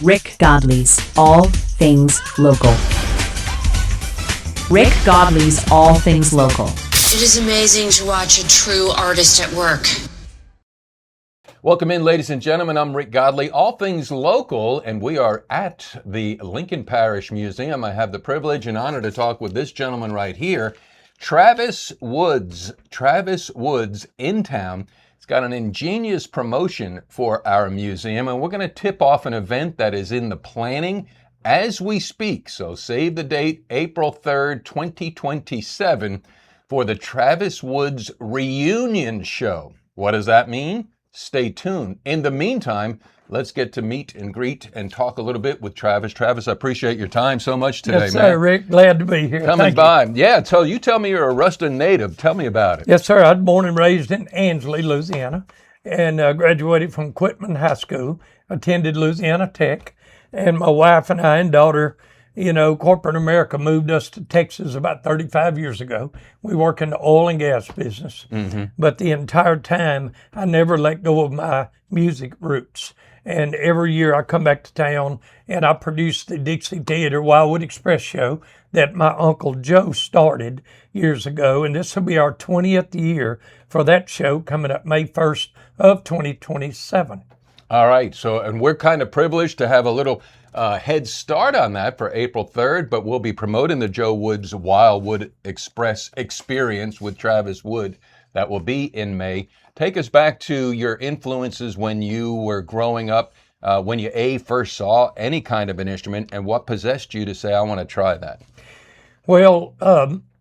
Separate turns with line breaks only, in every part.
Rick Godley's All Things Local. Rick Godley's All Things Local.
It is amazing to watch a true artist at work.
Welcome in, ladies and gentlemen. I'm Rick Godley, All Things Local, and we are at the Lincoln Parish Museum. I have the privilege and honor to talk with this gentleman right here, Travis Woods. Travis Woods in town. He's got an ingenious promotion for our museum, and we're going to tip off an event that is in the planning as we speak. So save the date, April 3rd, 2027, for the Travis Woods Reunion Show. What does that mean? Stay tuned. In the meantime, let's get to meet and greet and talk a little bit with Travis. Travis, I appreciate your time so much today,
yes, sir,
man.
Rick. Glad to be here.
Coming by. Yeah, you tell me you're a Ruston native. Tell me about it.
Yes, sir. I was born and raised in Ansley, Louisiana, and graduated from Quitman High School, attended Louisiana Tech, and my wife and I and daughter, corporate America moved us to Texas about 35 years ago. We work in the oil and gas business, but the entire time I never let go of my music roots. And every year I come back to town and I produce the Dixie Theater Wildwood Express show that my Uncle Joe started years ago. And this will be our 20th year for that show coming up May 1st of 2027.
All right. And we're kind of privileged to have a little head start on that for April 3rd, but we'll be promoting the Joe Woods Wildwood Express experience with Travis Wood. That will be in May. Take us back to your influences when you were growing up, when you first saw any kind of an instrument, and what possessed you to say, I want to try that? Well,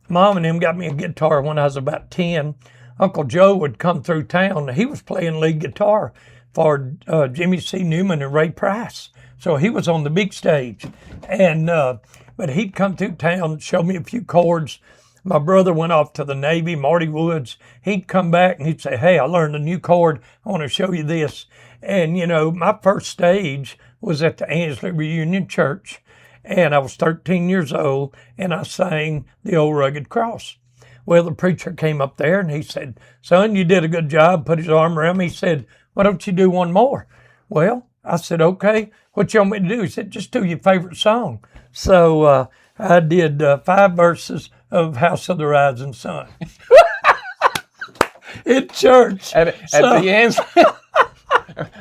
Mom and them got me a guitar when I was about 10. Uncle Joe would come through town. He was playing lead guitar for Jimmy C. Newman and Ray Price. So he was on the big stage. And but he'd come through town, show me a few chords. My brother went off to the Navy, Marty Woods. He'd come back and he'd say, hey, I learned a new chord. I want to show you this. And, my first stage was at the Ansley Reunion Church. And I was 13 years old, and I sang The Old Rugged Cross. Well, the preacher came up there and he said, son, you did a good job. Put his arm around me. He said, why don't you do one more? Well, I said, okay. What you want me to do? He said, just do your favorite song. So I did 5 verses of House of the Rising Sun in church.
At the end.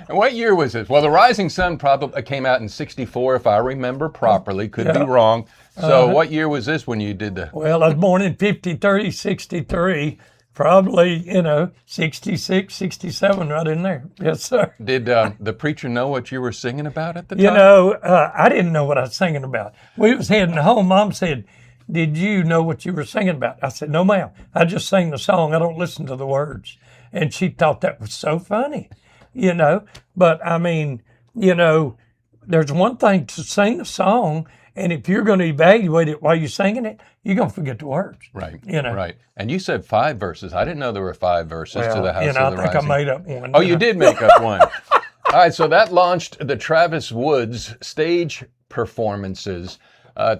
And what year was this? Well, The Rising Sun probably came out in 64, if I remember properly. Could be wrong. So what year was this when you did the...
Well, I was born in 53, 63. Probably, 66, 67, right in there. Yes, sir.
Did the preacher know what you were singing about at the time?
I didn't know what I was singing about. We was heading home. Mom said, did you know what you were singing about? I said, no, ma'am. I just sing the song. I don't listen to the words. And she thought that was so funny, But, I mean, there's one thing to sing the song, and if you're going to evaluate it while you're singing it, you're going to forget the words.
Right, right. And you said 5 verses. I didn't know there were 5 verses to the House of the
I think
Rising.
I made up one.
Oh, you did make up one. All right, so that launched the Travis Woods stage performances.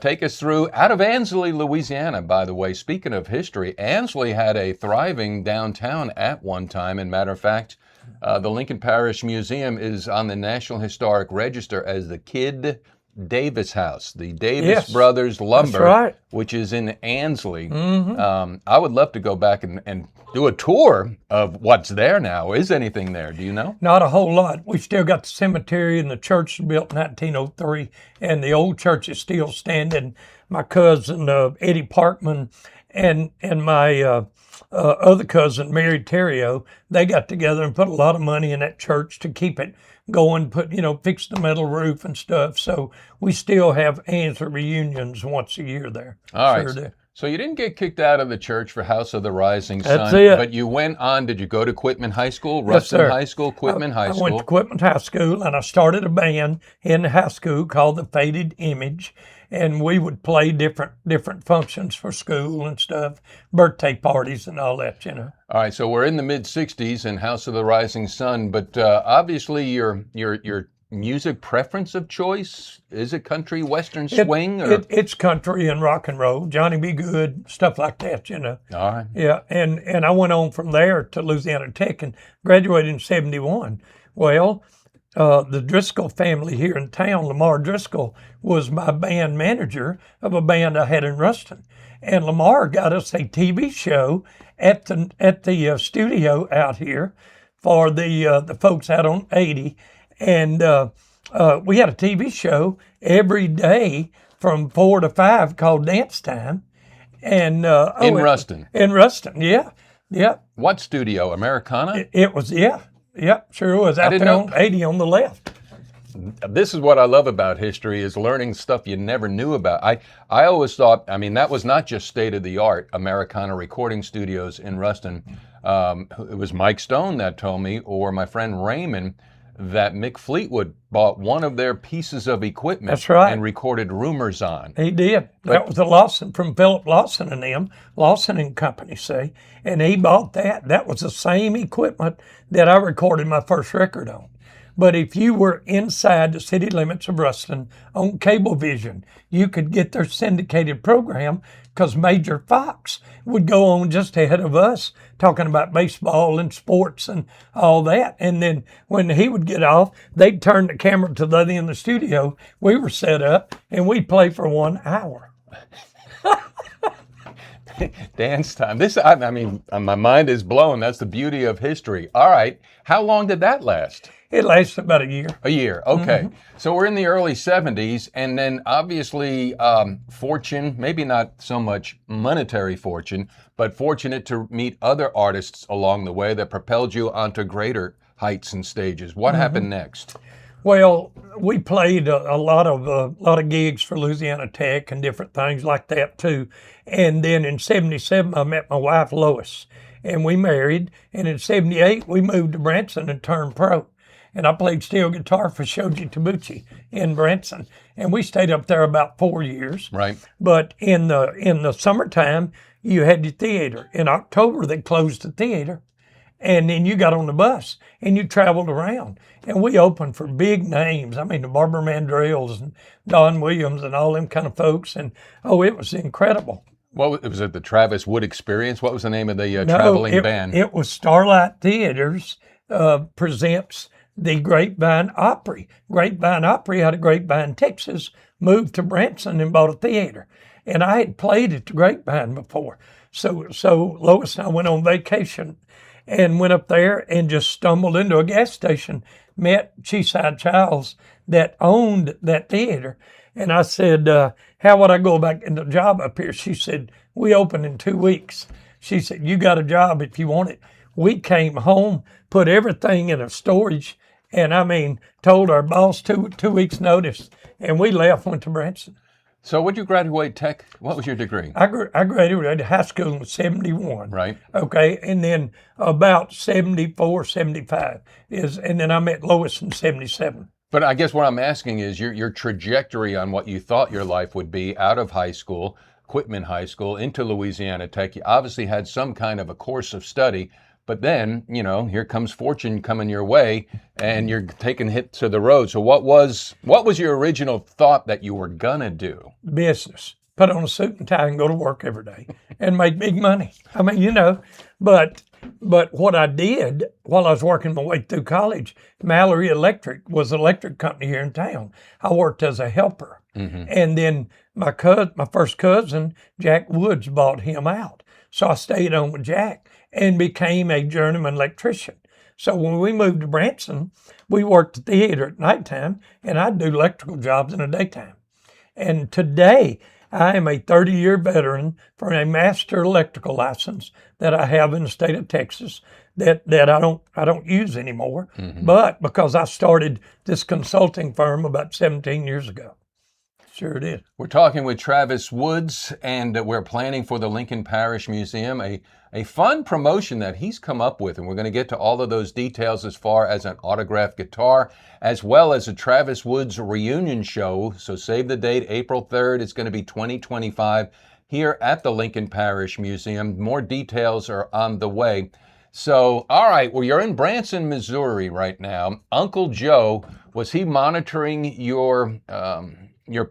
Take us through, out of Ansley, Louisiana, by the way. Speaking of history, Ansley had a thriving downtown at one time. And matter of fact, the Lincoln Parish Museum is on the National Historic Register as the Kid Davis House, the Davis Brothers Lumber, which is in Ansley. I would love to go back and do a tour of what's there now. Is anything there? Do you know?
Not a whole lot. We've still got the cemetery, and the church was built in 1903, and the old church is still standing. My cousin, Eddie Parkman, and my other cousin, Mary Terrio, they got together and put a lot of money in that church to keep it going, fix the metal roof and stuff. So we still have Ansley reunions once a year there.
All right. So you didn't get kicked out of the church for House of the Rising Sun.
That's it.
But you went on, did you go to Quitman High School, Ruston High School, Quitman High School?
I went to Quitman High School, and I started a band in the high school called the Faded Image. And we would play different functions for school and stuff, birthday parties and all that,
All right, so we're in the mid-'60s in House of the Rising Sun, but obviously your music preference of choice, is it country, western, swing?
It's country and rock and roll, Johnny B. Good, stuff like that,
All right.
Yeah, and I went on from there to Louisiana Tech and graduated in 71. Well, the Driscoll family here in town, Lamar Driscoll, was my band manager of a band I had in Ruston. And Lamar got us a TV show at the studio out here for the folks out on 80. And we had a TV show every day from 4 to 5 called Dance Time. And
In Ruston.
In Ruston, yeah. Yeah.
What studio? Americana?
It was, yeah. Yep, sure was. Out there on 80 on the left.
This is what I love about history, is learning stuff you never knew about. I always thought, I mean, that was not just state-of-the-art Americana recording studios in Ruston. It was Mike Stone that told me, or my friend Raymond, that Mick Fleetwood bought one of their pieces of equipment.
That's right.
And recorded Rumors on.
He did. That was a Lawson, from Philip Lawson and them, Lawson and Company, see. And he bought that. That was the same equipment that I recorded my first record on. But if you were inside the city limits of Ruston on Cablevision, you could get their syndicated program, because Major Fox would go on just ahead of us talking about baseball and sports and all that. And then when he would get off, they'd turn the camera to the other end of the studio. We were set up and we'd play for 1 hour.
Dance Time. I mean, my mind is blown. That's the beauty of history. All right. How long did that last?
It lasted about a year.
A year, okay. So we're in the early 70s, and then obviously fortune, maybe not so much monetary fortune, but fortunate to meet other artists along the way that propelled you onto greater heights and stages. What happened next?
Well, we played a lot of gigs for Louisiana Tech and different things like that too. And then in '77, I met my wife Lois, and we married. And in '78, we moved to Branson and turned pro. And I played steel guitar for Shoji Tabuchi in Branson, and we stayed up there about 4 years.
Right.
But in the summertime, you had your theater. In October, they closed the theater, and then you got on the bus and you traveled around. And we opened for big names. I mean, the Barbara Mandrills and Don Williams and all them kind of folks. And it was incredible.
What was it? The Travis Wood Experience? What was the name of the traveling band?
It was Starlight Theaters presents the Grapevine Opry. Grapevine Opry out of Grapevine, Texas, moved to Branson and bought a theater. And I had played at the Grapevine before. So Lois and I went on vacation and went up there and just stumbled into a gas station, met Cheeside Childs that owned that theater. And I said, how would I go about getting a job up here? She said, we open in 2 weeks. She said, you got a job if you want it. We came home, put everything in a storage, and I mean, told our boss two weeks notice, and we left, went to Branson.
So would you graduate tech? What was your degree?
I graduated high school in '71.
Right.
Okay, and then about 74, 75 and then I met Lois in '77.
But I guess what I'm asking is your trajectory on what you thought your life would be out of high school, Quitman High School, into Louisiana Tech. You obviously had some kind of a course of study, but then, here comes fortune coming your way and you're taking hit to the road. So what was your original thought that you were gonna do?
Business. Put on a suit and tie and go to work every day and make big money. I mean, but what I did while I was working my way through college, Mallory Electric was an electric company here in town. I worked as a helper. And then my first cousin, Jack Woods, bought him out. So I stayed on with Jack and became a journeyman electrician. So when we moved to Branson, we worked the theater at nighttime, and I'd do electrical jobs in the daytime. And today, I am a 30-year veteran for a master electrical license that I have in the state of Texas that I don't use anymore, but because I started this consulting firm about 17 years ago. Sure did.
We're talking with Travis Woods, and we're planning for the Lincoln Parish Museum, a fun promotion that he's come up with, and we're going to get to all of those details as far as an autographed guitar, as well as a Travis Woods reunion show. So save the date, April 3rd. It's going to be 2025 here at the Lincoln Parish Museum. More details are on the way. So, all right, well, you're in Branson, Missouri right now. Uncle Joe, was he monitoring your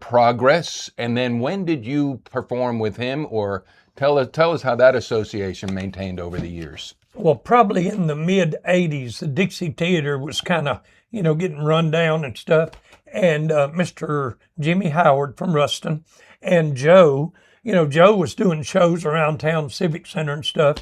progress? And then when did you perform with him? Or tell us how that association maintained over the years.
Well, probably in the mid-'80s, the Dixie Theater was kind of getting run down and stuff. And Mr. Jimmy Howard from Ruston and Joe, Joe was doing shows around town, Civic Center and stuff.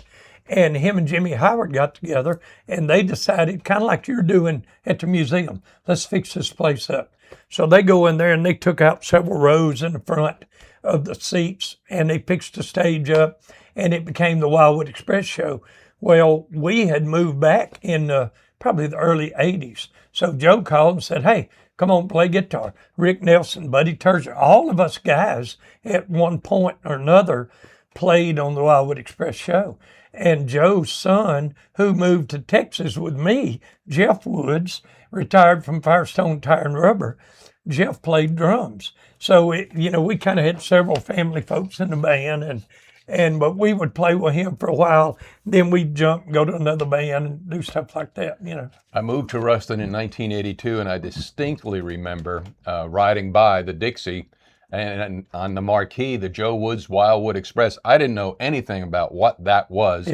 And him and Jimmy Howard got together and they decided, kind of like you're doing at the museum, let's fix this place up. So they go in there and they took out several rows in the front of the seats and they fixed the stage up and it became the Wildwood Express show. Well, we had moved back in probably the early 80s. So Joe called and said, hey, come on, play guitar. Rick Nelson, Buddy Terzer, all of us guys at one point or another played on the Wildwood Express show. And Joe's son, who moved to Texas with me, Jeff Woods, retired from Firestone Tire and Rubber. Jeff played drums. So, we kind of had several family folks in the band, but we would play with him for a while. Then we'd jump, go to another band and do stuff like that,
I moved to Ruston in 1982, and I distinctly remember riding by the Dixie and on the marquee, the Joe Woods Wildwood Express. I didn't know anything about what that was,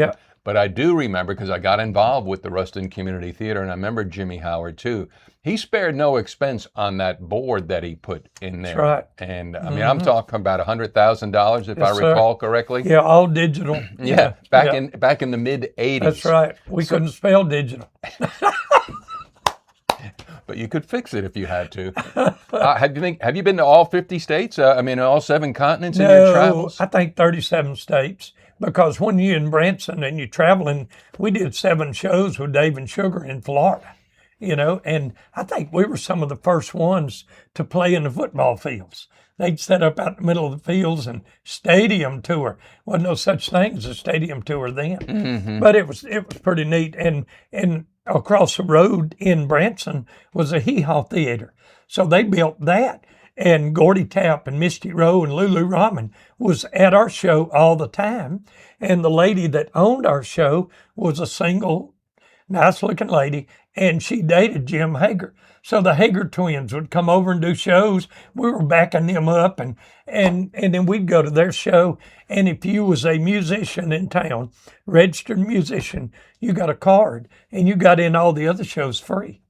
but I do remember because I got involved with the Ruston Community Theater, and I remember Jimmy Howard too. He spared no expense on that board that he put in there.
That's right.
And I mean, I'm talking about $100,000 if I recall correctly.
Yeah, all digital.
Back in the mid 80s.
That's right. We couldn't spell digital.
But you could fix it if you had to. Have you been to all 50 states? All 7 continents in your travels?
I think 37 states. Because when you're in Branson and you're traveling, we did 7 shows with Dave and Sugar in Florida, and I think we were some of the first ones to play in the football fields. They'd set up out in the middle of the fields and stadium tour. Wasn't no such thing as a stadium tour then. Mm-hmm. But it was pretty neat. And across the road in Branson was a hee-haw theater. So they built that. And Gordy Tapp and Misty Rowe and Lulu Rahman was at our show all the time. And the lady that owned our show was a single, nice-looking lady, and she dated Jim Hager. So the Hager twins would come over and do shows. We were backing them up, and then we'd go to their show. And if you was a musician in town, registered musician, you got a card, and you got in all the other shows free,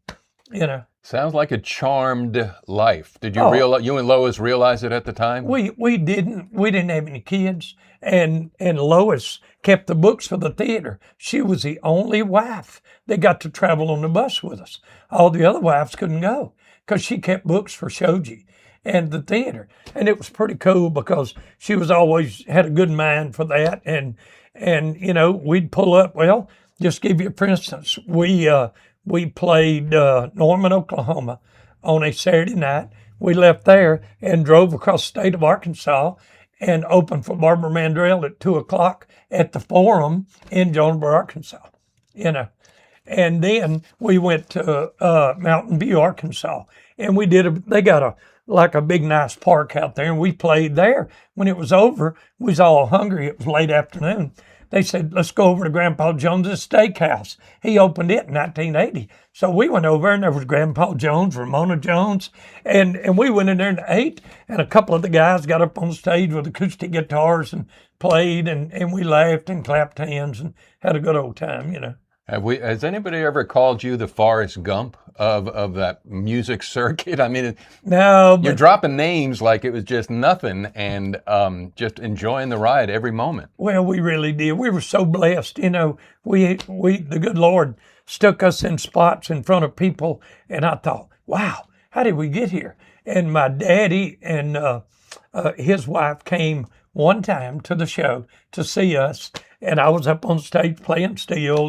Sounds like a charmed life. Did you you and Lois realize it at the time?
We didn't have any kids, and Lois kept the books for the theater. She was the only wife that got to travel on the bus with us. All the other wives couldn't go because she kept books for Shoji and the theater, and it was pretty cool because she was always had a good mind for that, and we'd pull up. Well, just give you for instance, we played Norman, Oklahoma on a Saturday night. We left there and drove across the state of Arkansas and opened for Barbara Mandrell at 2:00 at the Forum in Jonesboro, Arkansas, And then we went to Mountain View, Arkansas, and they got a big nice park out there, and we played there. When it was over, we was all hungry. It was late afternoon. They said, let's go over to Grandpa Jones's steakhouse. He opened it in 1980. So we went over and there was Grandpa Jones, Ramona Jones, and we went in there and ate. And a couple of the guys got up on stage with acoustic guitars and played, and we laughed and clapped hands and had a good old time,
Has anybody ever called you the Forrest Gump of that music circuit? I mean,
no,
you're dropping names like it was just nothing and just enjoying the ride every moment.
Well, we really did. We were so blessed. We the good Lord stuck us in spots in front of people, and I thought, wow, how did we get here? And my daddy and his wife came one time to the show to see us, and I was up on stage playing steel,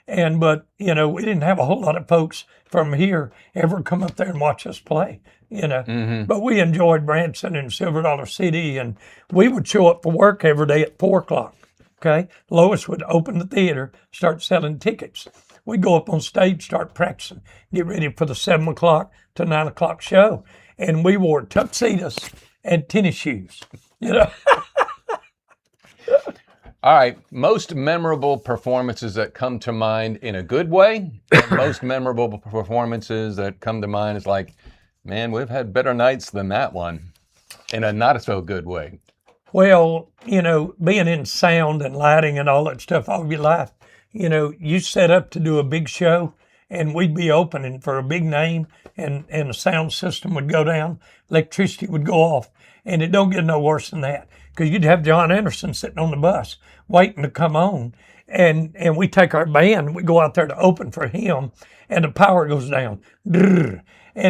but we didn't have a whole lot of folks from here ever come up there and watch us play,
Mm-hmm.
But we enjoyed Branson and Silver Dollar City, and we would show up for work every day at 4:00. Okay, Lois would open the theater, start selling tickets. We'd go up on stage, start practicing, get ready for the 7:00 to 9:00 show, and we wore tuxedos and tennis shoes.
All right, most memorable performances that come to mind in a good way, and most memorable performances that come to mind is like, man, we've had better nights than that one in a not so good way.
Well, being in sound and lighting and all that stuff all your life, you set up to do a big show and we'd be opening for a big name, and the sound system would go down, electricity would go off, and it don't get no worse than that, because you'd have John Anderson sitting on the bus waiting to come on, and we take our band, we go out there to open for him, and the power goes down, and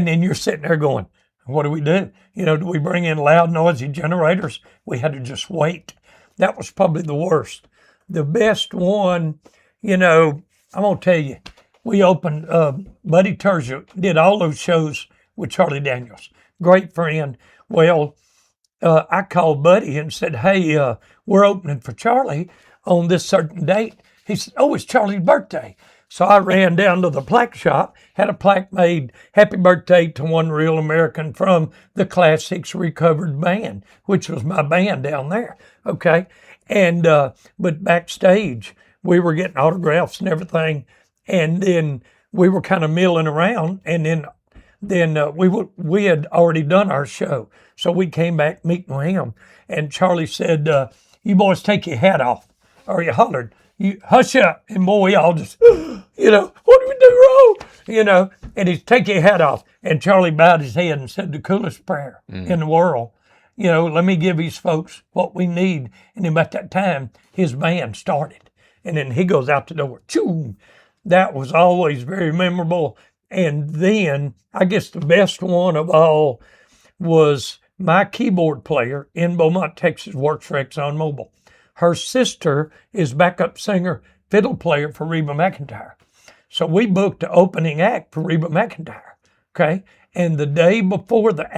then you're sitting there going, what do we do? Do we bring in loud, noisy generators? We had to just wait. That was probably the worst. The best one, I'm going to tell you, we opened, Buddy Terzier did all those shows with Charlie Daniels. Great friend. Well, I called Buddy and said, hey, we're opening for Charlie on this certain date. He said, oh, it's Charlie's birthday. So I ran down to the plaque shop, had a plaque made, happy birthday to one real American from the Classics Recovered Band, which was my band down there, okay? And, but backstage, we were getting autographs and everything, and then we were kind of milling around, and then we had already done our show. So we came back meeting with him, and Charlie said, you boys take your hat off, or he hollered, you hush up, and boy, we all just, what did we do wrong? And he'd take your hat off. And Charlie bowed his head and said the coolest prayer in the world. Let me give these folks what we need. And then about that time, his band started. And then he goes out the door. Choo! That was always very memorable. And then, I guess the best one of all was my keyboard player in Beaumont, Texas, works for ExxonMobil. Her sister is backup singer, fiddle player for Reba McEntire. So we booked the opening act for Reba McEntire, okay? And the day before the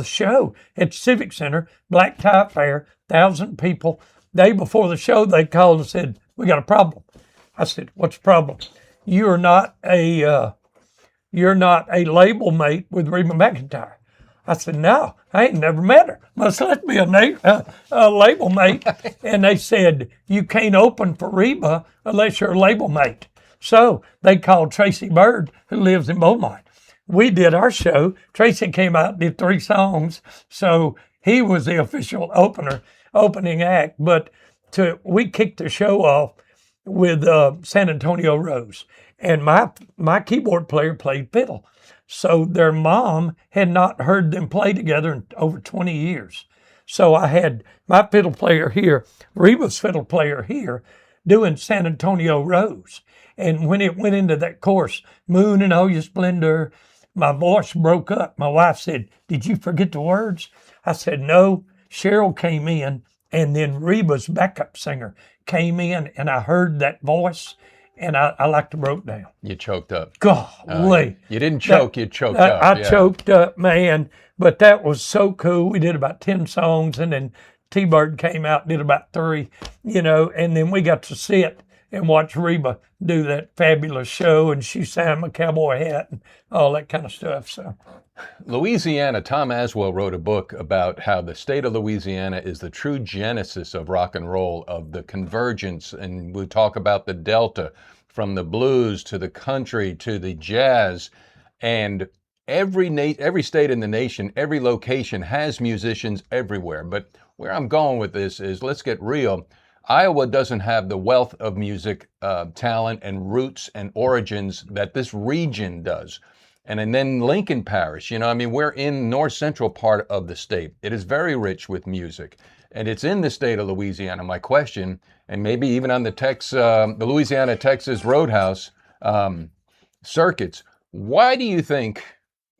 show at Civic Center, Black Tie Fair, 1,000 people. Day before the show, they called and said, we got a problem. I said, what's the problem? You're not a label mate with Reba McEntire. I said, no, I ain't never met her. Must let me a label mate. And they said, you can't open for Reba unless you're a label mate. So they called Tracy Bird, who lives in Beaumont. We did our show. Tracy came out and did 3 songs. So he was the official opening act. But we kicked the show off with San Antonio Rose. And my keyboard player played fiddle. So their mom had not heard them play together in over 20 years. So I had my fiddle player here, Reba's fiddle player here, doing San Antonio Rose. And when it went into that chorus, Moon and all your splendor, my voice broke up. My wife said, did you forget the words? I said, no. Cheryl came in, and then Reba's backup singer came in, and I heard that voice, and I like to broke down.
You choked up.
Golly.
You didn't choke, you choked up.
I choked up, man. But that was so cool. We did about 10 songs, and then T-Bird came out, did about 3, and then we got to sit and watch Reba do that fabulous show, and she sang my cowboy hat and all that kind of stuff. So,
Louisiana, Tom Aswell wrote a book about how the state of Louisiana is the true genesis of rock and roll, of the convergence, and we talk about the Delta, from the blues to the country to the jazz, and every state in the nation, every location has musicians everywhere. But where I'm going with this is, let's get real. Iowa doesn't have the wealth of music talent and roots and origins that this region does. And then Lincoln Parish, we're in north central part of the state. It is very rich with music, and it's in the state of Louisiana. My question, and maybe even on the Louisiana-Texas Roadhouse circuits, why do you think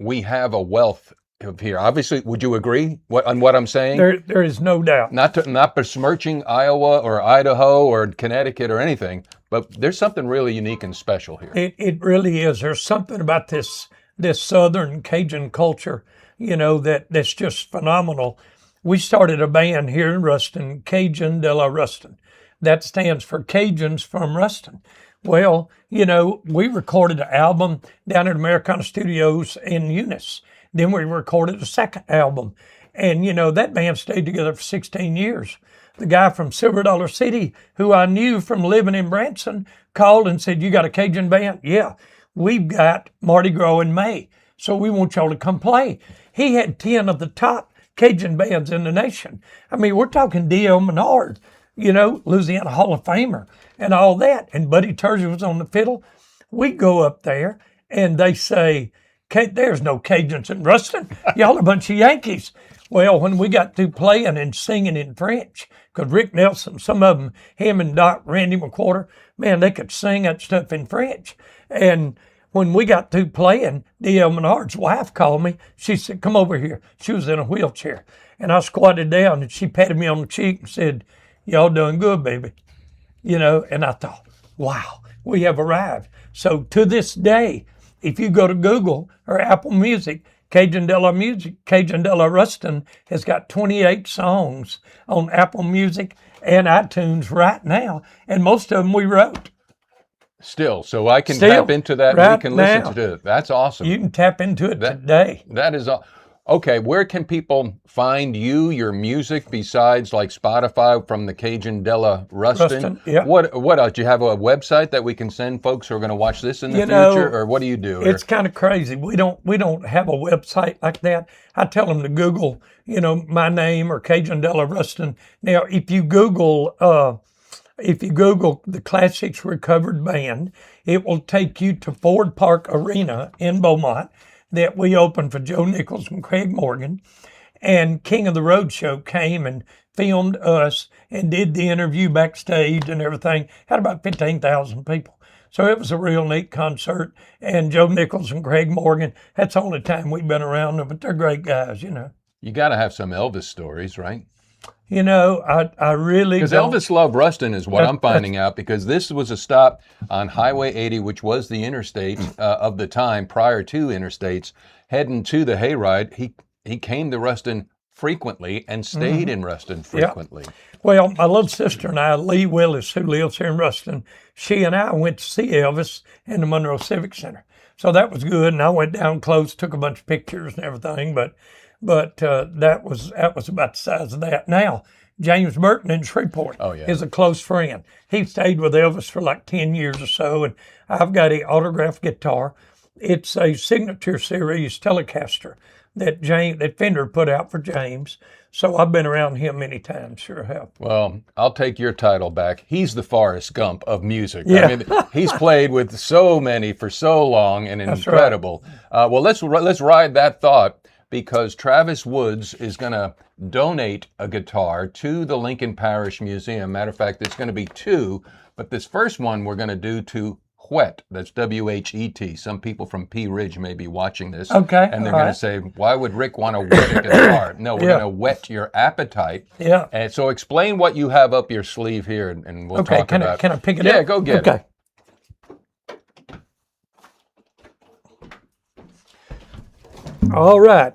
we have a wealth of here? Obviously, would you agree on what I'm saying?
There is no doubt.
Not besmirching Iowa or Idaho or Connecticut or anything, but there's something really unique and special here.
It really is. There's something about this Southern Cajun culture, that's just phenomenal. We started a band here in Ruston, Cajun de la Ruston. That stands for Cajuns from Ruston. Well, we recorded an album down at Americana Studios in Eunice. Then we recorded a second album. And, that band stayed together for 16 years. The guy from Silver Dollar City, who I knew from living in Branson, called and said, you got a Cajun band? Yeah, we've got Mardi Gras in May, so we want y'all to come play. He had 10 of the top Cajun bands in the nation. We're talking D.L. Menard, Louisiana Hall of Famer and all that. And Buddy Terzier was on the fiddle. we go up there and they say, there's no Cajuns in Ruston. Y'all are a bunch of Yankees. Well, when we got through playing and singing in French, because Rick Nelson, some of them, him and Doc Randy McQuarter, man, they could sing that stuff in French. And when we got through playing, D.L. Menard's wife called me. She said, come over here. She was in a wheelchair. And I squatted down and she patted me on the cheek and said, y'all doing good, baby. You know, and I thought, wow, we have arrived. So to this day, if you go to Google or Apple Music, Cajun de la Music, Cajun de la Ruston has got 28 songs on Apple Music and iTunes right now, and most of them we wrote.
Still, so I can tap into that and we can listen to it. That's awesome.
You can tap into it today.
That is okay. Where can people find you, your music, besides like Spotify from the Cajun de la Ruston?
Yeah.
What else? Do you have a website that we can send folks who are going to watch this in the future, or what do you do?
It's kind of crazy. We don't have a website like that. I tell them to Google, my name or Cajun de la Ruston. Now, if you Google the Classics Recovered Band, it will take you to Ford Park Arena in Beaumont that we opened for Joe Nichols and Craig Morgan. And King of the Road Show came and filmed us and did the interview backstage and everything. Had about 15,000 people. So it was a real neat concert. And Joe Nichols and Craig Morgan, that's the only time we've been around them, but they're great guys,
You got to have some Elvis stories, right?
I really
Because Elvis loved Ruston is what I'm finding out, because this was a stop on Highway 80, which was the interstate of the time prior to interstates, heading to the hayride. He came to Ruston frequently and stayed in Ruston frequently.
Yeah. Well, my little sister and I, Lee Willis, who lives here in Ruston, she and I went to see Elvis in the Monroe Civic Center. So that was good, and I went down close, took a bunch of pictures and everything, but that was about the size of that. Now, James Burton in Shreveport is a close friend. He stayed with Elvis for like 10 years or so, and I've got an autographed guitar. It's a signature series Telecaster that Fender put out for James. So I've been around him many times, sure have.
Well, I'll take your title back. He's the Forrest Gump of music.
Yeah.
I mean, he's played with so many for so long and incredible. Right. Well, let's ride that thought, because Travis Woods is going to donate a guitar to the Lincoln Parish Museum. Matter of fact, it's going to be two, but this first one we're going to do to Whet. That's W-H-E-T. Some people from Pea Ridge may be watching this.
Okay.
And they're going to say, why would Rick want to whet a guitar? No, we're going to whet your appetite.
Yeah.
And so explain what you have up your sleeve here, and we'll talk about it.
Can I pick it up?
Yeah, go get it.
All right.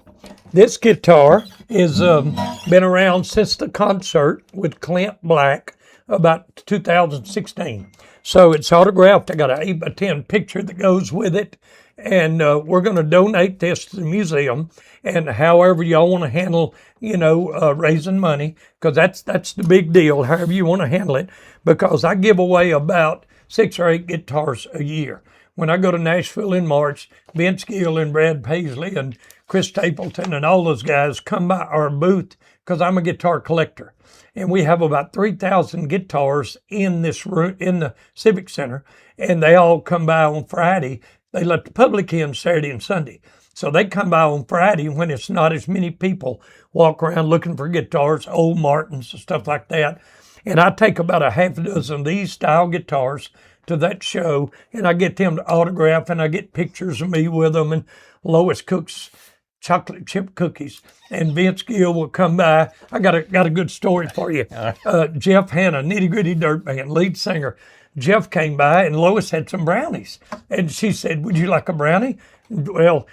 This guitar has been around since the concert with Clint Black about 2016. So it's autographed. I got an 8x10 picture that goes with it. And we're going to donate this to the museum. And however y'all want to handle, raising money, because that's the big deal, however you want to handle it, because I give away about 6 or 8 guitars a year. When I go to Nashville in March, Vince Gill and Brad Paisley and Chris Stapleton and all those guys come by our booth, because I'm a guitar collector. And we have about 3,000 guitars in this room, in the Civic Center, and they all come by on Friday. They let the public in Saturday and Sunday. So they come by on Friday when it's not as many people walk around looking for guitars, old Martins and stuff like that. And I take about a half a dozen of these style guitars to that show, and I get them to autograph, and I get pictures of me with them, and Lois cooks chocolate chip cookies, and Vince Gill will come by. I got a good story for you. Jeff Hanna, Nitty Gritty Dirt Band, lead singer. Jeff came by, and Lois had some brownies, and she said, "Would you like a brownie?" Well,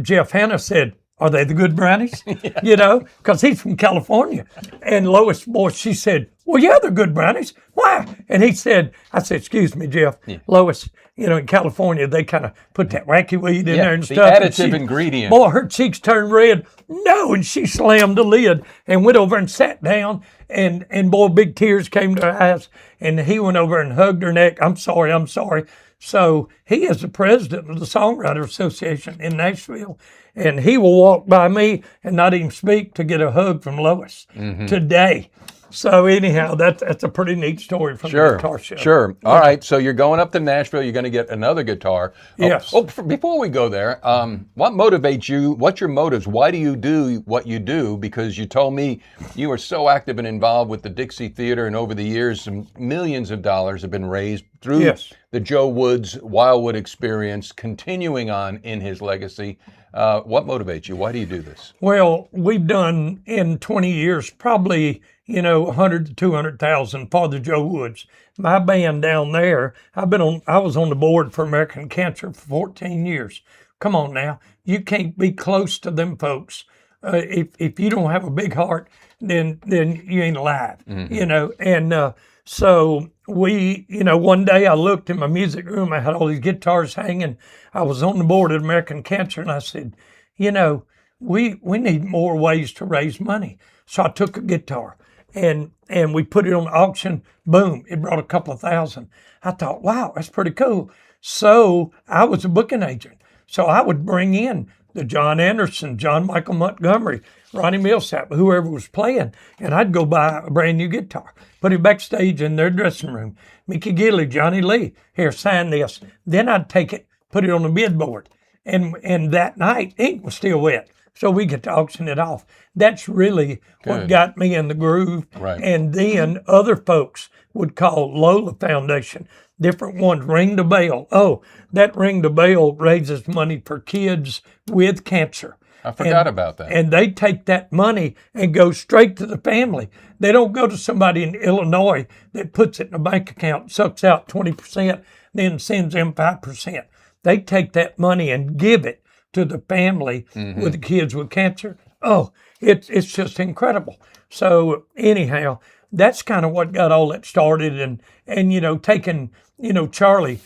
Jeff Hanna said, "Are they the good brownies?" Because he's from California. And Lois, boy, she said, "Well, yeah, they're good brownies. Why?" And I said, "Excuse me, Jeff." Yeah. Lois, in California, they kind of put that wacky weed in there and stuff.
The additive ingredient.
Boy, her cheeks turned red. No, and she slammed the lid and went over and sat down. And boy, big tears came to her eyes. And he went over and hugged her neck. I'm sorry. So he is the president of the Songwriter Association in Nashville. And he will walk by me and not even speak to get a hug from Lois today. So anyhow, that's a pretty neat story from the guitar show.
Sure. All right. So you're going up to Nashville. You're going to get another guitar.
Yes.
Before we go there, what motivates you? What's your motives? Why do you do what you do? Because you told me you are so active and involved with the Dixie Theater, and over the years, millions of dollars have been raised through the Joe Woods Wildwood experience, continuing on in his legacy. What motivates you? Why do you do this?
Well, we've done in 20 years probably 100 to 200,000 for the Joe Woods. My band down there, I was on the board for American Cancer for 14 years. Come on now, you can't be close to them folks. If you don't have a big heart, then you ain't alive. And so we, one day I looked in my music room, I had all these guitars hanging. I was on the board at American Cancer, and I said, we need more ways to raise money. So I took a guitar and we put it on auction. Boom, it brought a couple of thousand. I thought, wow, that's pretty cool. So I was a booking agent. So I would bring in the John Anderson, John Michael Montgomery, Ronnie Millsap, whoever was playing, and I'd go buy a brand new guitar, put it backstage in their dressing room. Mickey Gidley, Johnny Lee, here, sign this. Then I'd take it, put it on the bid board, and that night, ink was still wet. So we get to auction it off. That's really what got me in the groove.
Right.
And then other folks would call Lola Foundation, different ones, Ring the Bell. Oh, that Ring the Bell raises money for kids with cancer.
I forgot about that.
And they take that money and go straight to the family. They don't go to somebody in Illinois that puts it in a bank account, sucks out 20%, then sends them 5%. They take that money and give it to the family with the kids with cancer. Oh, it's just incredible. So anyhow, that's kind of what got all that started. And taking, Charlie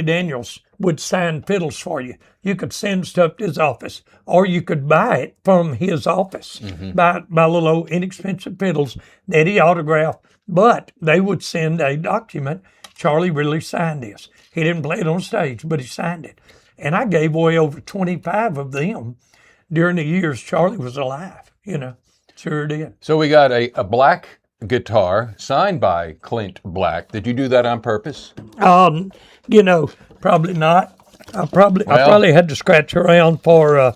Daniels would sign fiddles for you. You could send stuff to his office, or you could buy it from his office. Buy little old inexpensive fiddles that he autographed, but they would send a document. Charlie really signed this. He didn't play it on stage, but he signed it. And I gave away over 25 of them during the years Charlie was alive, sure did.
So we got a black guitar signed by Clint Black. Did you do that on purpose?
Probably not. I probably had to scratch around for a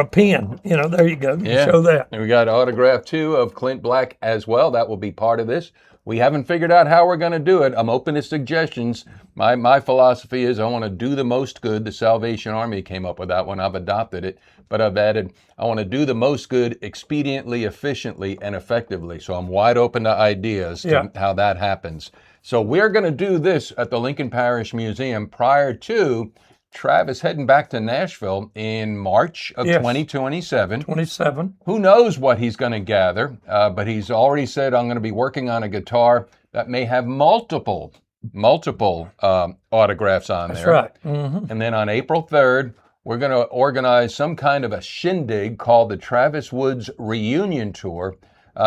pen. There you go. You show that.
And we got autograph too of Clint Black as well. That will be part of this. We haven't figured out how we're going to do it. I'm open to suggestions. My philosophy is I want to do the most good. The Salvation Army came up with that one. I've adopted it, but I've added, I want to do the most good expediently, efficiently, and effectively. So I'm wide open to ideas to how that happens. So we're going to do this at the Lincoln Parish Museum prior to Travis heading back to Nashville in March of 2027.
27.
Who knows what he's going to gather, but he's already said, I'm going to be working on a guitar that may have multiple autographs on there.
That's right. Mm-hmm.
And then on April 3rd, we're going to organize some kind of a shindig called the Travis Woods Reunion Tour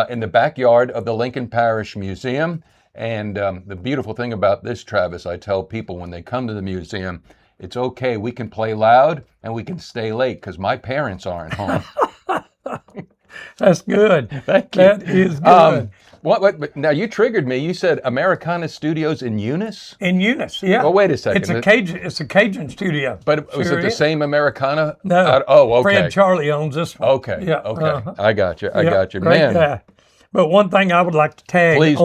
in the backyard of the Lincoln Parish Museum. And the beautiful thing about this, Travis, I tell people when they come to the museum, it's okay, we can play loud and we can stay late because my parents aren't home.
That's good.
Thank you.
That is good.
But now you triggered me. You said Americana Studios in Eunice?
In Eunice, yeah.
Well, wait a second.
It's a Cajun studio.
But was it the same Americana?
No.
Oh, okay.
Fred Charlie owns this one.
Okay.
Yeah.
Okay. I got you.
Great
Man.
guy. But one thing I would like to tag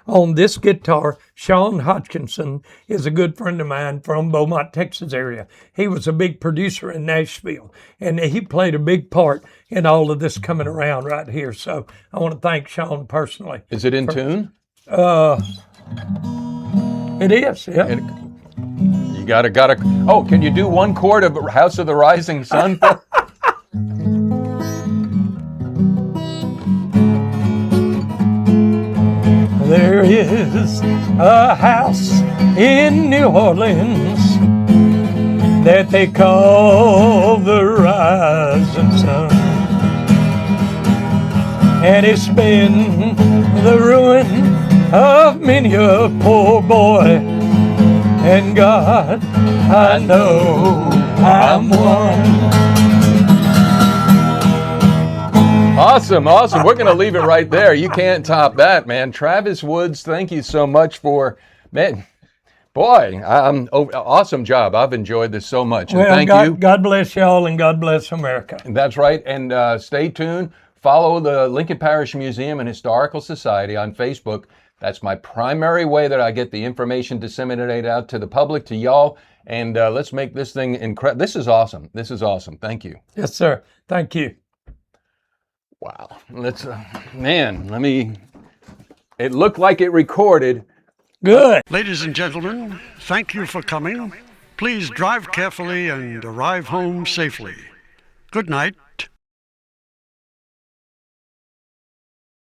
on this guitar, Sean Hodgkinson is a good friend of mine from Beaumont, Texas area. He was a big producer in Nashville, and he played a big part in all of this coming around right here. So I want to thank Sean personally.
Is it in tune?
It is, yeah.
And you gotta. Oh, can you do one chord of House of the Rising Sun?
There is a house in New Orleans that they call the Rising Sun, and it's been the ruin of many a poor boy, and God, I know I'm one.
Awesome. We're going to leave it right there. You can't top that, man. Travis Woods, thank you so much for, man, boy, awesome job. I've enjoyed this so much. And thank you.
God bless y'all and God bless America.
That's right. And stay tuned. Follow the Lincoln Parish Museum and Historical Society on Facebook. That's my primary way that I get the information disseminated out to the public, to y'all. And let's make this thing incredible. This is awesome. Thank you.
Yes, sir. Thank you.
Wow. It looked like it recorded.
Good.
Ladies and gentlemen, thank you for coming. Please drive carefully and arrive home safely. Good night.